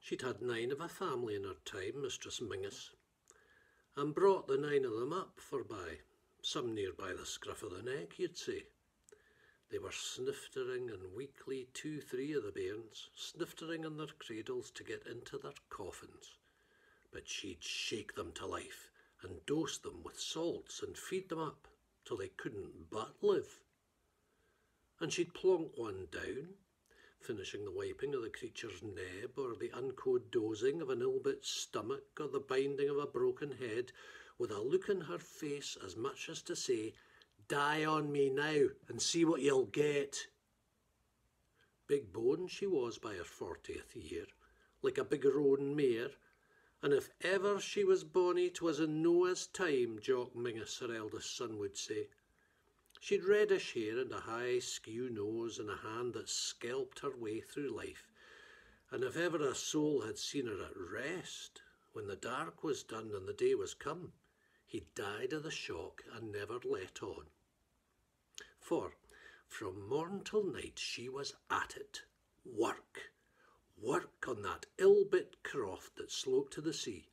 She'd had 9 of a family in her time, Mistress Mingus, and brought the 9 of them up forby, some near by the scruff of the neck, you'd say. They were sniftering and weakly 2-3 of the bairns, sniftering in their cradles to get into their coffins. But she'd shake them to life and dose them with salts and feed them up till they couldn't but live. And she'd plonk one down, finishing the wiping of the creature's neb or the uncowed dosing of an ill-bit stomach or the binding of a broken head, with a look in her face as much as to say, "Die on me now and see what you'll get." Big bone she was by her 40th year, like a big roan mare, and if ever she was bonny 'twas in Noah's time, Jock Mingus, her eldest son, would say. She'd reddish hair and a high skew nose and a hand that skelped her way through life, and if ever a soul had seen her at rest, when the dark was done and the day was come, he died of the shock and never let on. For from morn till night she was at it, work on that ill-bit croft that sloped to the sea.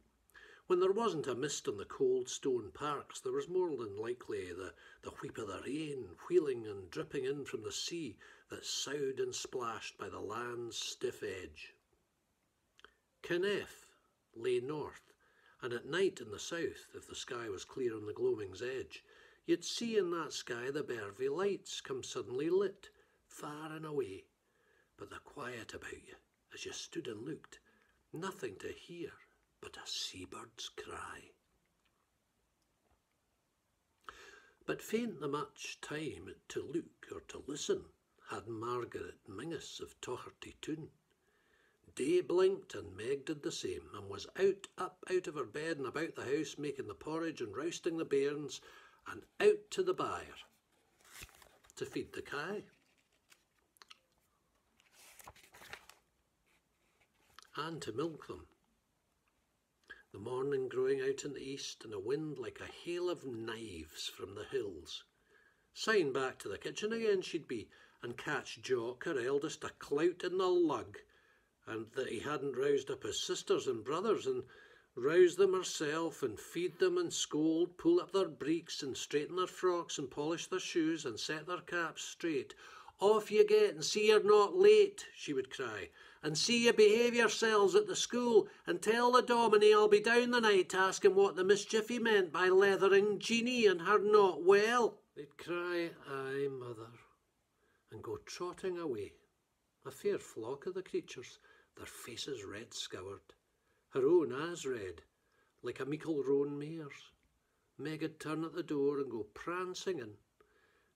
When there wasn't a mist on the cold stone parks, there was more than likely the wheep of the rain wheeling and dripping in from the sea that soughed and splashed by the land's stiff edge. Kenneth lay north, and at night in the south, if the sky was clear on the gloaming's edge, you'd see in that sky the Bervie lights come suddenly lit, far and away, but the quiet about you, as you stood and looked, nothing to hear but a seabird's cry. But faint the much time to look or to listen had Margaret Mingus of Tocherty Toon. Day blinked and Meg did the same, and was up out of her bed and about the house making the porridge and rousting the bairns, and out to the byre to feed the kye. And to milk them. The morning growing out in the east, and a wind like a hail of knives from the hills. Syne back to the kitchen again she'd be, and catch Jock, her eldest, a clout in the lug, and that he hadn't roused up his sisters and brothers, and rouse them herself, and feed them and scold, pull up their breeks, and straighten their frocks, and polish their shoes, and set their caps straight. "Off you get, and see you're not late," she would cry, "and see you behave yourselves at the school, and tell the Dominie I'll be down the night to ask him what the mischief he meant by leathering Jeanie and her not well." They'd cry, "Aye, mother," and go trotting away, a fair flock of the creatures, their faces red scoured, her own as red, like a meikle roan mare's. Meg'd turn at the door and go prancing in,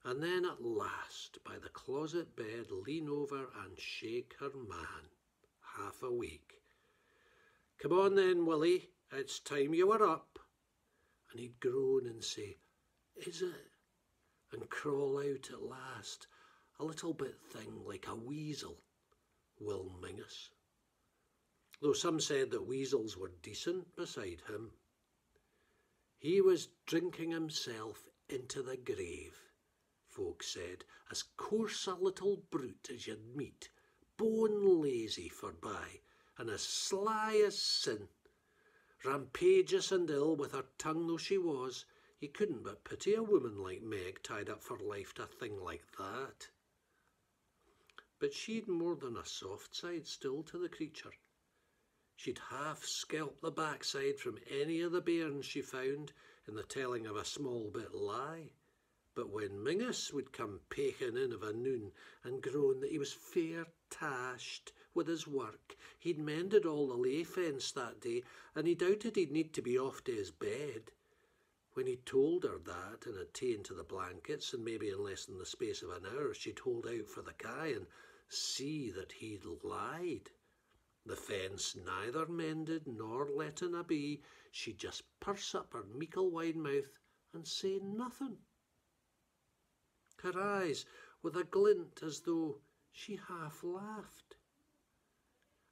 and then at last by the closet bed lean over and shake her man, half awake. "Come on then, Willie, it's time you were up." And he'd groan and say, "Is it?" and crawl out at last, a little bit thing like a weasel, Will Mingus. Though some said that weasels were decent beside him. He was drinking himself into the grave, folk said, as coarse a little brute as you'd meet, bone lazy forby, and as sly as sin. Rampageous and ill with her tongue though she was, you couldn't but pity a woman like Meg tied up for life to a thing like that. But she'd more than a soft side still to the creature. She'd half scalp the backside from any of the bairns she found in the telling of a small bit lie. But when Mingus would come paking in of a noon and groan that he was fair tashed with his work, he'd mended all the lay fence that day, and he doubted he'd need to be off to his bed. When he told her that, and had ta'en to the blankets, and maybe in less than the space of an hour, she'd hold out for the kye and see that he'd lied. The fence neither mended nor letting a be, she'd just purse up her meikle wide mouth and say nothing. Her eyes with a glint as though she half laughed.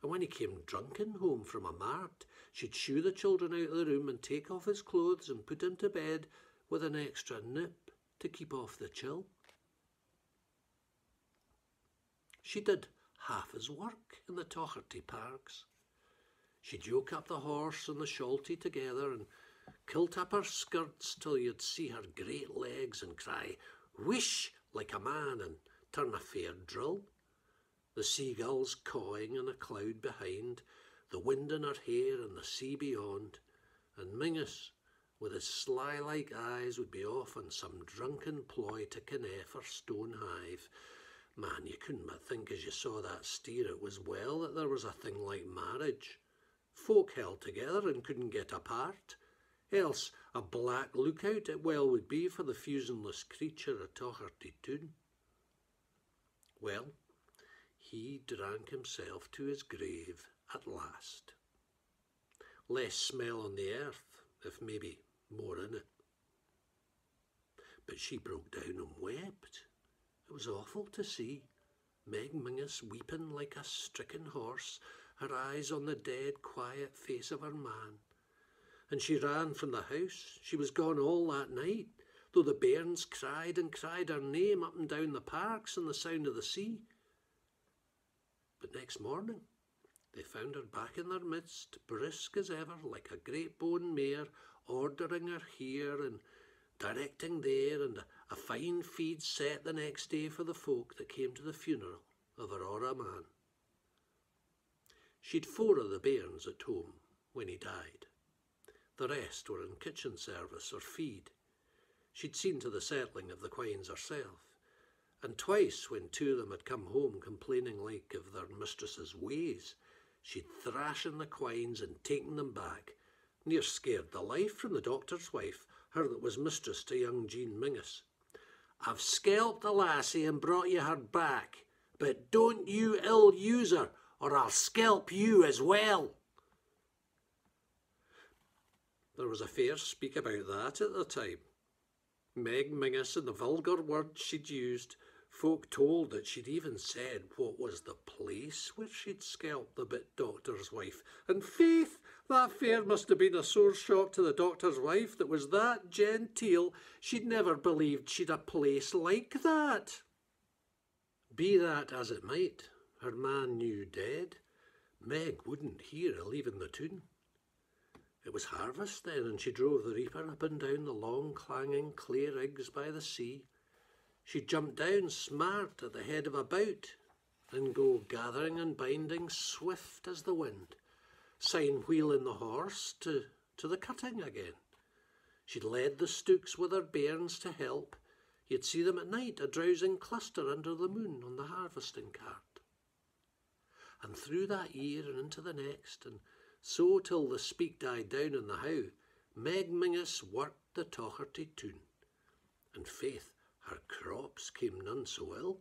And when he came drunken home from a mart, she'd shoo the children out of the room and take off his clothes and put him to bed with an extra nip to keep off the chill. She did half his work in the Tocherty parks. She'd yoke up the horse and the shalty together and kilt up her skirts till you'd see her great legs and cry, "Whish!" like a man and turn a fair drill. The seagulls cawing in a cloud behind, the wind in her hair and the sea beyond, and Mingus, with his sly-like eyes, would be off on some drunken ploy to Kneff her stone hive. Man, you couldn't but think as you saw that steer it was well that there was a thing like marriage. Folk held together and couldn't get apart, else a black lookout it well would be for the fusionless creature of Tocherty Toon. Well, he drank himself to his grave at last. Less smell on the earth, if maybe more in it. But she broke down and wept. It was awful to see. Meg Mingus weeping like a stricken horse, her eyes on the dead, quiet face of her man. And she ran from the house. She was gone all that night, though the bairns cried and cried her name up and down the parks and the sound of the sea. But next morning they found her back in their midst, brisk as ever, like a great bone mare, ordering her here and directing there, and a fine feed set the next day for the folk that came to the funeral of her orra man. She'd 4 of the bairns at home when he died. The rest were in kitchen service or feed. She'd seen to the settling of the quines herself, and twice when 2 of them had come home complaining like of their mistress's ways, she'd thrashen the quines and taken them back, near scared the life from the doctor's wife, her that was mistress to young Jean Mingus. "I've scalped the lassie and brought you her back, but don't you ill use her, or I'll scalp you as well." There was a fair speak about that at the time. Meg Mingus and the vulgar words she'd used, folk told that she'd even said what was the place where she'd scalped the bit doctor's wife, and faith, that fair must have been a sore shock to the doctor's wife that was that genteel she'd never believed she'd a place like that. Be that as it might, her man knew dead, Meg wouldn't hear of leaving the toon. It was harvest then, and she drove the reaper up and down the long clanging clay rigs by the sea. She jumped down smart at the head of a bout, and go gathering and binding swift as the wind, syne wheeling the horse to the cutting again. She'd led the stooks with her bairns to help. You'd see them at night a drowsing cluster under the moon on the harvesting cart. And through that year and into the next, and so till the speak died down in the how, Meg Mingus worked the Tocherty Toon, and faith, her crops came none so ill.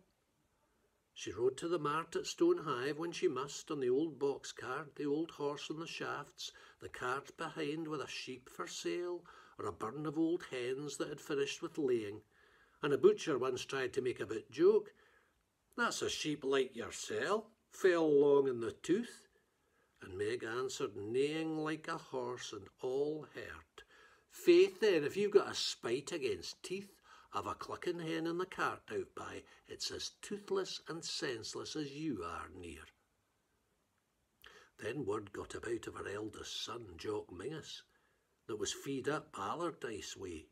She rode to the mart at Stonehive when she must, on the old box cart, the old horse on the shafts, the cart behind with a sheep for sale, or a burn of old hens that had finished with laying, and a butcher once tried to make a bit joke. "That's a sheep like yoursel, fell long in the tooth." And Meg answered, neighing like a horse and all hurt, "Faith then, if you've got a spite against teeth of a clucking hen in the cart out by, it's as toothless and senseless as you are near." Then word got about of her eldest son, Jock Mingus, that was feed up Allardyce way.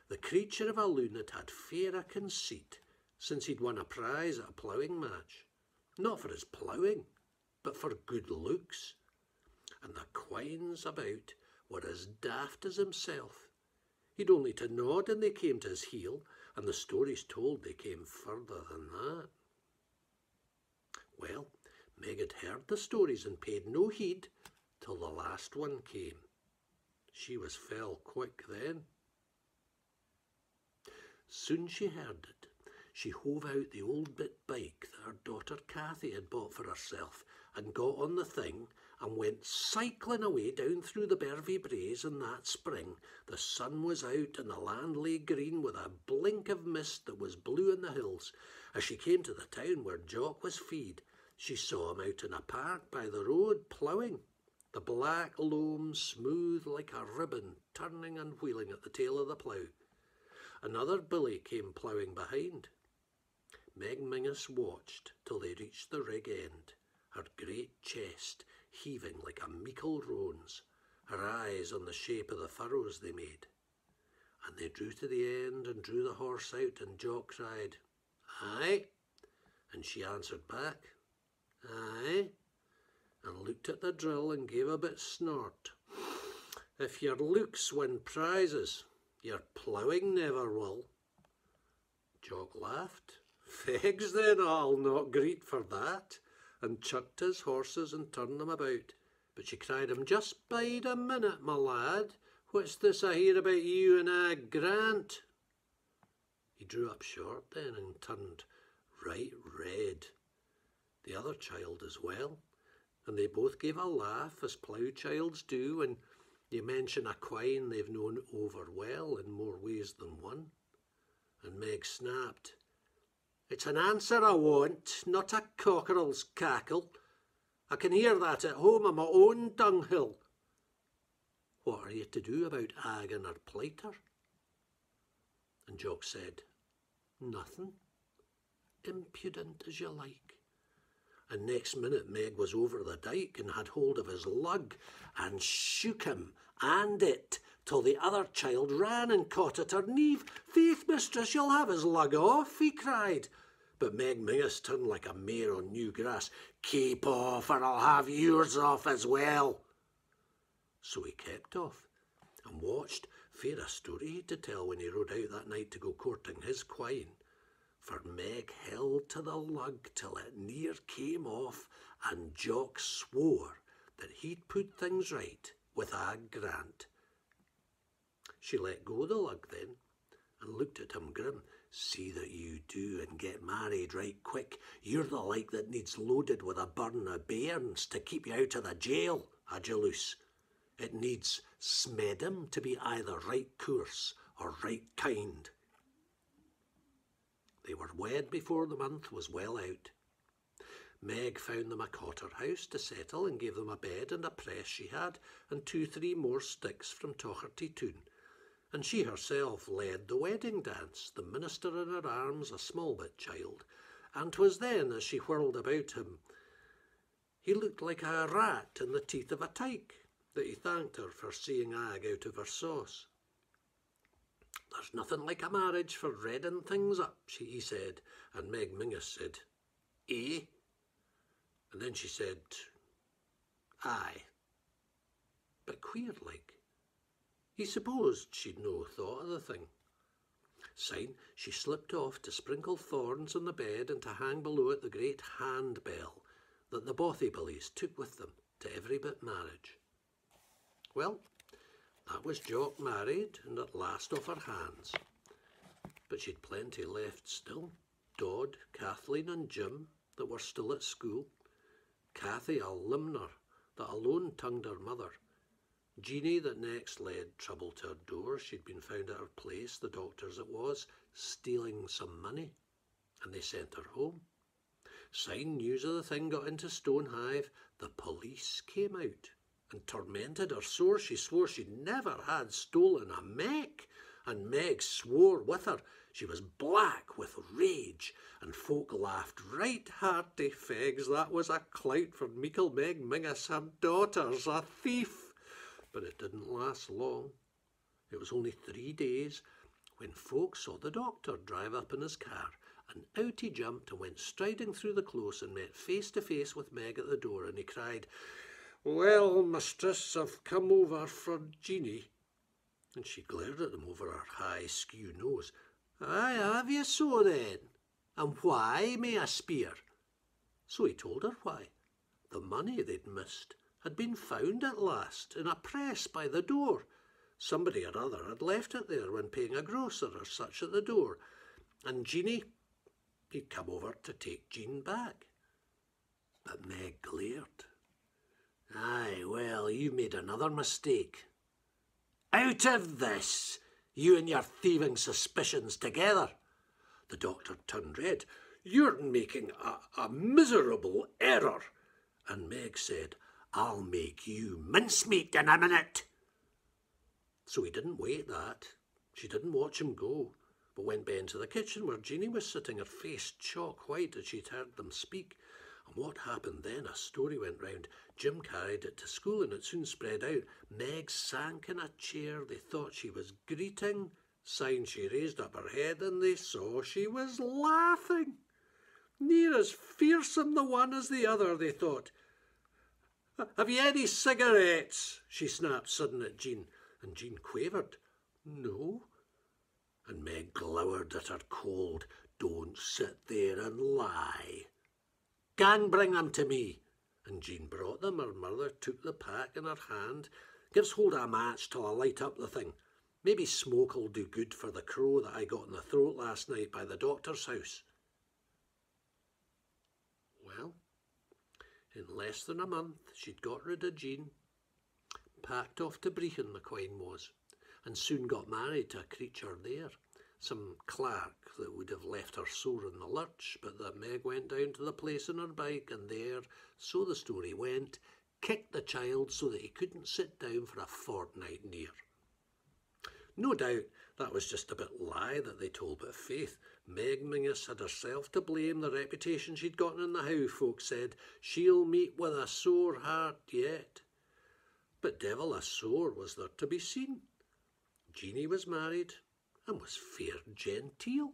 The creature of a loon had fair a conceit, since he'd won a prize at a ploughing match, not for his ploughing, but for good looks, and the quines about were as daft as himself. He'd only to nod and they came to his heel, and the stories told they came further than that. Well, Meg had heard the stories and paid no heed till the last one came. She was fell quick then. Soon she heard it. She hove out the old bit bike that her daughter Cathy had bought for herself, and got on the thing, and went cycling away down through the Bervie Braes in that spring. The sun was out, and the land lay green with a blink of mist that was blue in the hills. As she came to the town where Jock was feed, she saw him out in a park by the road, ploughing, the black loam smooth like a ribbon, turning and wheeling at the tail of the plough. Another billy came ploughing behind. Meg Mingus watched till they reached the rig end. Her great chest heaving like a meikle roan's, her eyes on the shape of the furrows they made. And they drew to the end and drew the horse out, and Jock cried, "Aye," and she answered back, "Aye," and looked at the drill and gave a bit snort. "If your looks win prizes, your ploughing never will." Jock laughed. "Fegs then, I'll not greet for that," and chucked his horses and turned them about. But she cried him, "Just bide a minute, my lad. What's this I hear about you and Grant?" He drew up short then and turned right red. The other child as well, and they both gave a laugh, as plough childs do when you mention a quine they've known over well in more ways than one. And Meg snapped, "It's an answer I want, not a cockerel's cackle. I can hear that at home on my own dunghill. What are you to do about Ag and her pleiter?" And Jock said, "Nothing. Impudent as you like." And next minute Meg was over the dyke and had hold of his lug and shook him and it till the other child ran and caught at her knee. "Faith, mistress, you'll have his lug off," he cried. But Meg Mingus turned like a mare on new grass. "Keep off, or I'll have yours off as well." So he kept off and watched fair a story he had to tell when he rode out that night to go courting his quine. For Meg held to the lug till it near came off, and Jock swore that he'd put things right with Ag Grant. She let go the lug then and looked at him grim. "See that you do and get married right quick. You're the like that needs loaded with a burn of bairns to keep you out of the jail, a jalouse. It needs Smeddum to be either right course or right kind." They were wed before the month was well out. Meg found them a cotter house to settle and gave them a bed and a press she had and 2-3 more sticks from Tocherty Toon. And she herself led the wedding dance, the minister in her arms, a small bit child. And 'twas then, as she whirled about him, he looked like a rat in the teeth of a tyke, that he thanked her for seeing Ag out of her sauce. "There's nothing like a marriage for redding things up," he said, and Meg Mingus said, "Eh?" And then she said, "Aye," but queer like. He supposed she'd no thought of the thing. Syne she slipped off to sprinkle thorns on the bed and to hang below it the great handbell that the Bothybillies took with them to every bit marriage. Well, that was Jock married and at last off her hands. But she'd plenty left still. Dod, Kathleen and Jim that were still at school. Cathy, a limner that alone tongued her mother. Jeanie that next led trouble to her door. She'd been found at her place, the doctor's it was, stealing some money, and they sent her home. Syne news of the thing got into Stonehive, the police came out and tormented her sore. She swore she'd never had stolen a meck, and Meg swore with her. She was black with rage, and folk laughed right hearty. Fegs, that was a clout for meikle Meg Mingus, her daughter's a thief. But it didn't last long. It was only 3 days when folk saw the doctor drive up in his car, and out he jumped and went striding through the close and met face to face with Meg at the door, and he cried, "Well, mistress, I've come over for Jeanie." And she glared at him over her high skew nose. "Aye, have you so then? And why, may I speir?" So he told her why. The money they'd missed had been found at last in a press by the door. Somebody or other had left it there when paying a grocer or such at the door, and Jeanie, he'd come over to take Jean back. But Meg glared. "Aye, well, you made another mistake. Out of this, you and your thieving suspicions together." The doctor turned red. "You're making a miserable error." And Meg said, "I'll make you mincemeat in a minute." So he didn't wait that. She didn't watch him go, but went ben to the kitchen where Jeanie was sitting, her face chalk white as she'd heard them speak. And what happened then, a story went round. Jim carried it to school and it soon spread out. Meg sank in a chair. They thought she was greeting. Syne she raised up her head and they saw she was laughing. Near as fearsome the one as the other, they thought. "Have you any cigarettes?" she snapped sudden at Jean, and Jean quavered, "No." And Meg glowered at her cold. "Don't sit there and lie. Gang, bring them to me." And Jean brought them. Her mother took the pack in her hand. "Gives hold of a match till I light up the thing. Maybe smoke'll do good for the crow that I got in the throat last night by the doctor's house." Well, in less than a month she'd got rid of Jean, packed off to Brechin, the Quine was, and soon got married to a creature there, some clerk that would have left her sore in the lurch, but that Meg went down to the place on her bike and there, so the story went, kicked the child so that he couldn't sit down for a fortnight near. No doubt that was just a bit lie that they told, but faith, Meg Mingus had herself to blame. The reputation she'd gotten in the How folks said, "She'll meet with a sore heart yet." But devil a sore was there to be seen. Jeanie was married and was fair genteel.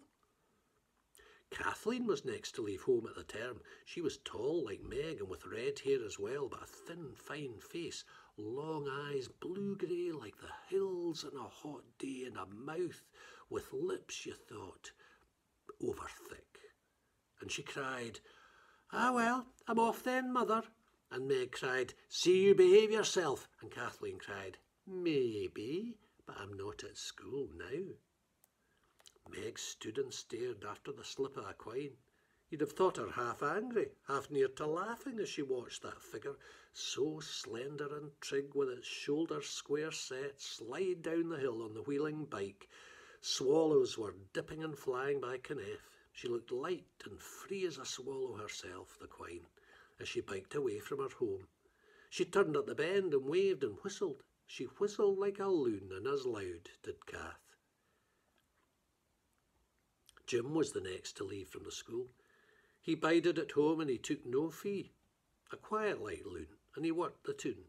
Kathleen was next to leave home at the term. She was tall like Meg and with red hair as well, but a thin, fine face, long eyes, blue-grey like the hills on a hot day, and a mouth with lips, you thought, over thick. And she cried, "Ah, well, I'm off then, mother." And Meg cried, "See you behave yourself." And Kathleen cried, "Maybe, but I'm not at school now." Meg stood and stared after the slip of a quine. You'd have thought her half angry, half near to laughing as she watched that figure, so slender and trig with its shoulders square set, slide down the hill on the wheeling bike. Swallows were dipping and flying by Kenneth. She looked light and free as a swallow herself, the quine, as she biked away from her home. She turned at the bend and waved and whistled. She whistled like a loon and as loud did Kath. Jim was the next to leave from the school. He bided at home and he took no fee. A quiet like loon, and he worked the tune.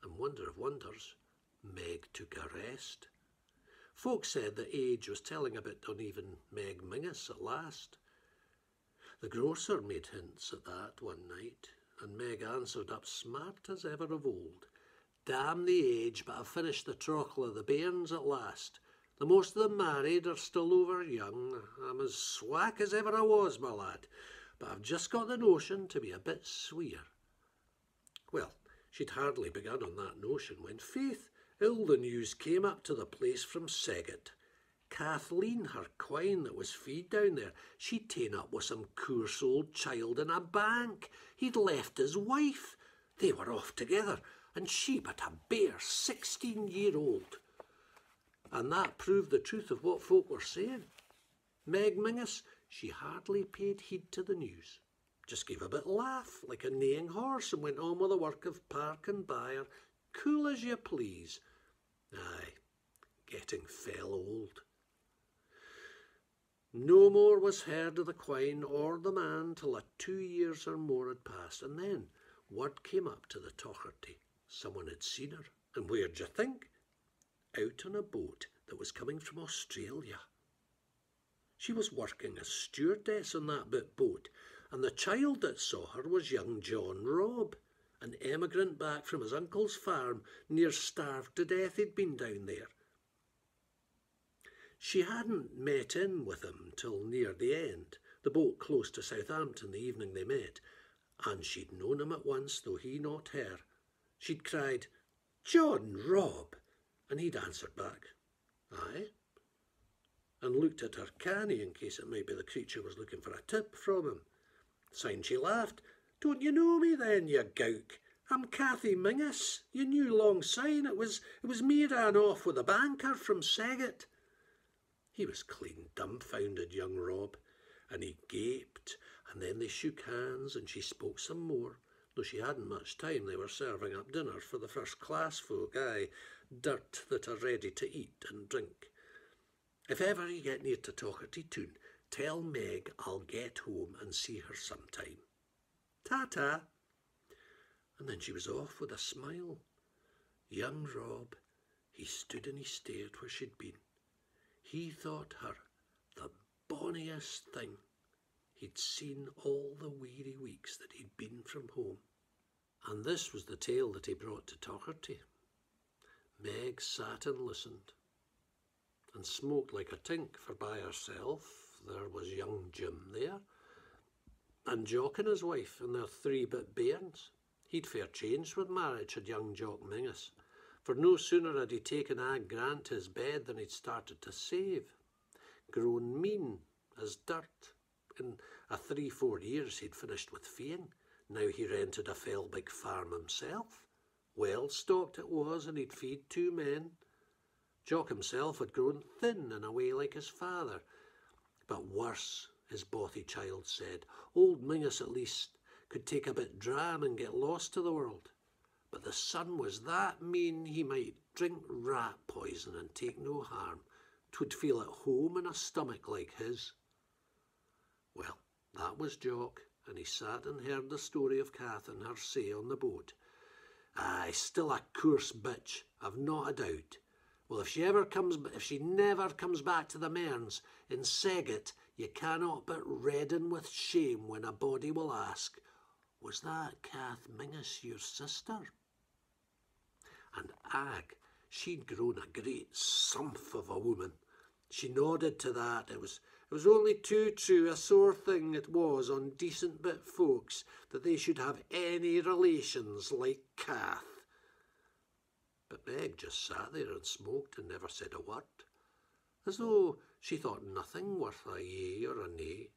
And wonder of wonders, Meg took a rest. Folk said that age was telling a bit on even Meg Mingus at last. The grocer made hints at that one night, and Meg answered up smart as ever of old. "Damn the age, but I've finished the trochel of the bairns at last. The most of them married are still over young. I'm as swack as ever I was, my lad, but I've just got the notion to be a bit sweer." Well, she'd hardly begun on that notion when, faith, ill the news came up to the place from Zajac. Kathleen, her quine that was feed down there, she'd ta'en up with some coarse old child in a bank. He'd left his wife. They were off together, and she but a bare 16-year-old. And that proved the truth of what folk were saying. Meg Mingus, she hardly paid heed to the news. Just gave a bit laugh, like a neighing horse, and went on with the work of park and byre, cool as you please. Aye, getting fell old. No more was heard of the quine or the man till 2 years or more had passed, and then word came up to the Tocherty. Someone had seen her, and where d'ye think? Out on a boat that was coming from Australia. She was working as stewardess on that bit boat, and the child that saw her was young John Robb, an emigrant back from his uncle's farm, near starved to death he'd been down there. She hadn't met in with him till near the end, the boat close to Southampton the evening they met, and she'd known him at once, though he not her. She'd cried, "John Robb," and he'd answered back, "Aye," and looked at her canny in case it might be the creature was looking for a tip from him. Syne she laughed. "Don't you know me then, you gowk? I'm Cathy Mingus. You knew long syne. It was me ran off with a banker from Zajac." He was clean dumbfounded, young Rob, and he gaped, and then they shook hands and she spoke some more, though she hadn't much time. They were serving up dinner for the first-class folk, aye, dirt that are ready to eat and drink. "If ever you get near to Tocherty Toon, tell Meg I'll get home and see her sometime." Ta-ta. And then she was off with a smile. Young Rob, he stood and he stared where she'd been. He thought her the bonniest thing he'd seen all the weary weeks that he'd been from home. And this was the tale that he brought to Tocherty. Meg sat and listened, and smoked like a tink, for by herself there was young Jim there, and Jock and his wife and their 3-bit bairns. He'd fair changed with marriage, had young Jock Mingus, for no sooner had he taken Ag Grant to his bed than he'd started to save, grown mean as dirt. In a 3-4 years he'd finished with feeing. Now he rented a fell big farm himself. Well stocked it was, and he'd feed 2 men. Jock himself had grown thin in a way like his father, but worse, his bothy child said. Old Mingus at least could take a bit dram and get lost to the world. But the son was that mean he might drink rat poison and take no harm. 'Twould feel at home in a stomach like his. Well, that was Jock, and he sat and heard the story of Kath and her say on the boat. Aye, still a coarse bitch, I've not a doubt. Well, if she never comes back to the Mearns, in Segget, you cannot but redden with shame when a body will ask, was that Kath Mingus your sister? And Ag, she'd grown a great sumph of a woman. She nodded to that. It was only too true, a sore thing it was on decent bit folks that they should have any relations like Kath. But Meg just sat there and smoked and never said a word, as though she thought nothing worth a yea or a nay.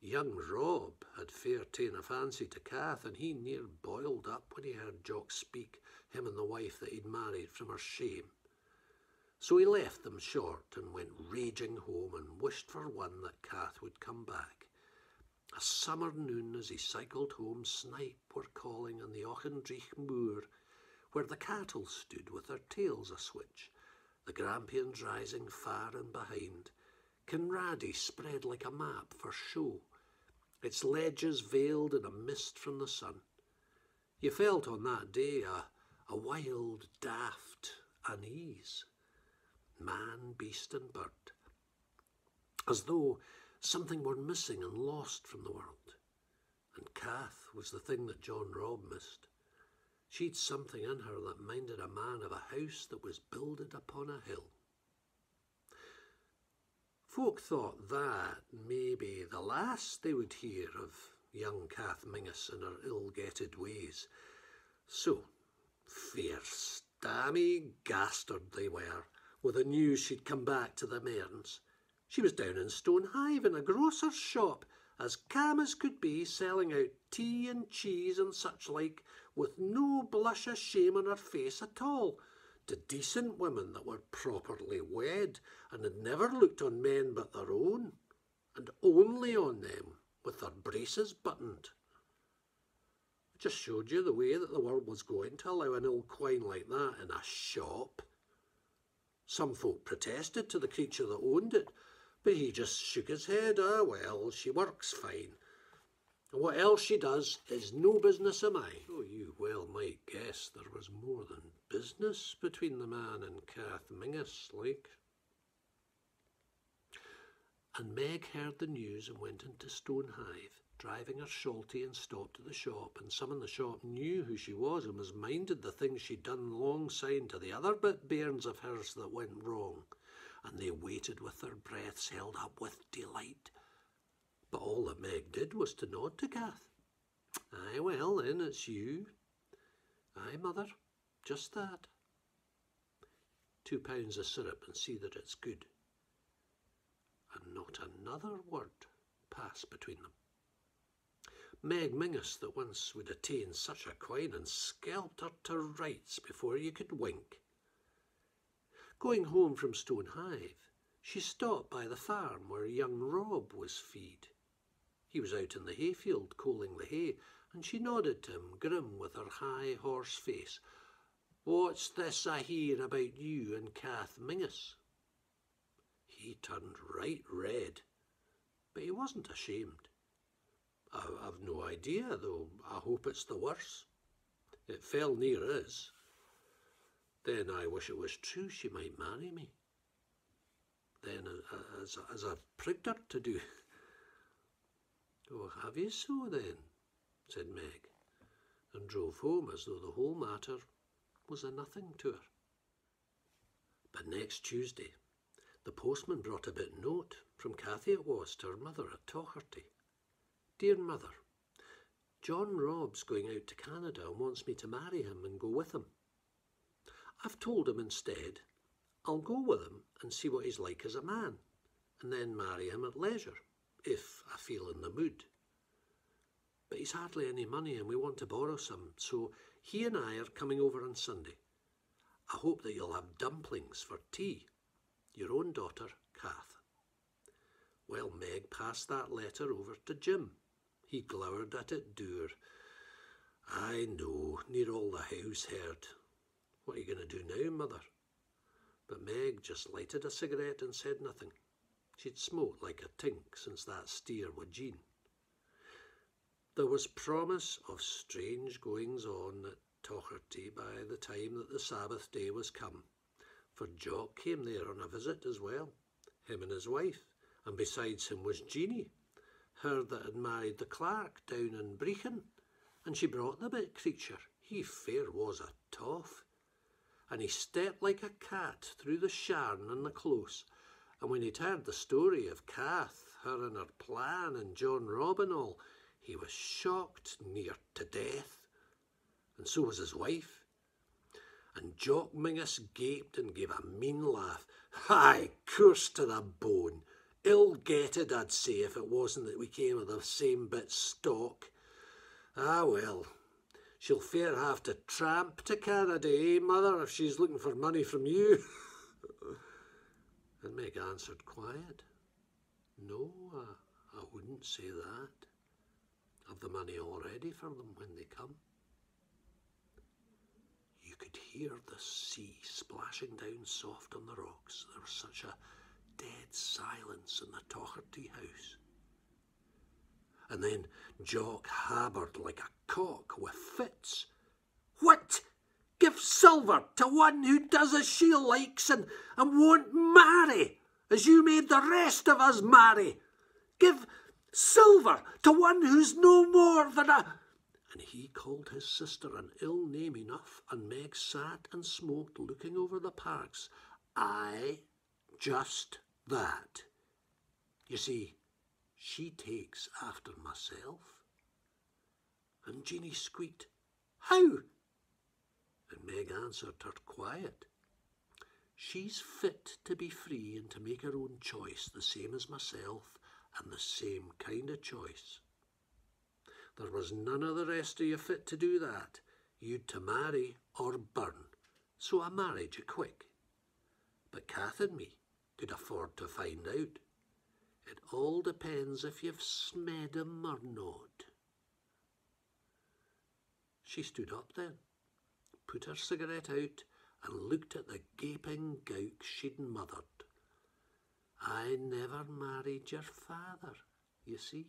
Young Rob had fair ta'en a fancy to Kath, and he near boiled up when he heard Jock speak, him and the wife that he'd married, from her shame. So he left them short and went raging home and wished for one that Kath would come back. A summer noon as he cycled home, snipe were calling on the Auchendreich moor, where the cattle stood with their tails a-switch, the grampians rising far and behind. Kinrady spread like a map for show, its ledges veiled in a mist from the sun. You felt on that day a wild, daft unease, man, beast and bird, as though something were missing and lost from the world. And Kath was the thing that John Rob missed. She'd something in her that minded a man of a house that was builded upon a hill. Folk thought that maybe the last they would hear of young Kath Mingus and her ill-getted ways. So, fair stammy gastard they were, with the news she'd come back to the Mearns. She was down in Stonehive in a grocer's shop, as calm as could be, selling out tea and cheese and such like, with no blush of shame on her face at all, to decent women that were properly wed and had never looked on men but their own, and only on them, with their braces buttoned. It just showed you the way that the world was going to allow an ill quine like that in a shop. Some folk protested to the creature that owned it, but he just shook his head. Ah, well, she works fine, and what else she does is no business of mine. Oh, you well might guess there was more than business between the man and Kath Mingus, like. And Meg heard the news and went into Stonehive, driving her shalty, and stopped at the shop, and some in the shop knew who she was and was minded the things she'd done long syne to the other bit bairns of hers that went wrong, and they waited with their breaths held up with delight. But all that Meg did was to nod to Kath. Aye, well then, it's you. Aye, mother, just that. 2 pounds of syrup and see that it's good. And not another word passed between them. Meg Mingus, that once would attain such a quine, and scalped her to rights before you could wink. Going home from Stonehive, she stopped by the farm where young Rob was feed. He was out in the hayfield coaling the hay, and she nodded to him, grim with her high horse face. What's this I hear about you and Kath Mingus? He turned right red, but he wasn't ashamed. I've no idea, though I hope it's the worse. It fell near is. Then I wish it was true she might marry me. Then, as I've prigged her to do. Oh, have you so then? Said Meg, and drove home as though the whole matter was a nothing to her. But next Tuesday, the postman brought a bit note, from Cathy it was, to her mother at Tocherty. Dear Mother, John Rob's going out to Canada and wants me to marry him and go with him. I've told him instead I'll go with him and see what he's like as a man, and then marry him at leisure, if I feel in the mood. But he's hardly any money and we want to borrow some, so he and I are coming over on Sunday. I hope that you'll have dumplings for tea. Your own daughter, Kath. Well, Meg passed that letter over to Jim. He glowered at it dour. I know, near all the house heard. What are you going to do now, Mother? But Meg just lighted a cigarette and said nothing. She'd smoked like a tink since that steer with Jean. There was promise of strange goings-on at Tocherty by the time that the Sabbath day was come, for Jock came there on a visit as well, him and his wife, and besides him was Jeanie, her that had married the clerk down in Brechin, and she brought the bit creature. He fair was a toff, and he stepped like a cat through the sharn and the close, and when he'd heard the story of Kath, her and her plan, and John Rob and all, he was shocked near to death, and so was his wife. And Jock Mingus gaped and gave a mean laugh. Aye, curse to the bone. Ill-getted, I'd say, if it wasn't that we came of the same bit stock. Ah, well, she'll fair have to tramp to Canada, eh, Mother, if she's looking for money from you. And Meg answered quiet. No, I wouldn't say that. I've the money all ready for them when they come. You could hear the sea splashing down soft on the rocks. There was such a dead silence in the Tocherty house. And then Jock habered like a cock with fits. What? Give silver to one who does as she likes and won't marry, as you made the rest of us marry. Give silver to one who's no more than a... And he called his sister an ill name enough, and Meg sat and smoked, looking over the parks. Aye, just that. You see, she takes after myself. And Jeanie squeaked, How? And Meg answered her quiet. She's fit to be free and to make her own choice, the same as myself, and the same kind of choice. There was none of the rest of you fit to do that. You'd to marry or burn, so I married you quick. But Kath and me could afford to find out. It all depends if you've Smeddum or not. She stood up then, put her cigarette out, and looked at the gaping gowk she'd mothered. I never married your father, you see.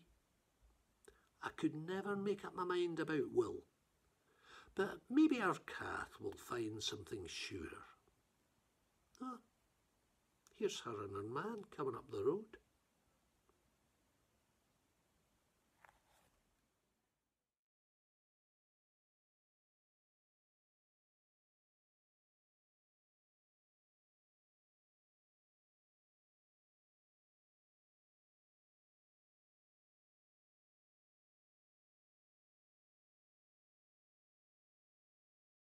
I could never make up my mind about Will, but maybe our Kath will find something surer. Ah, here's her and her man coming up the road.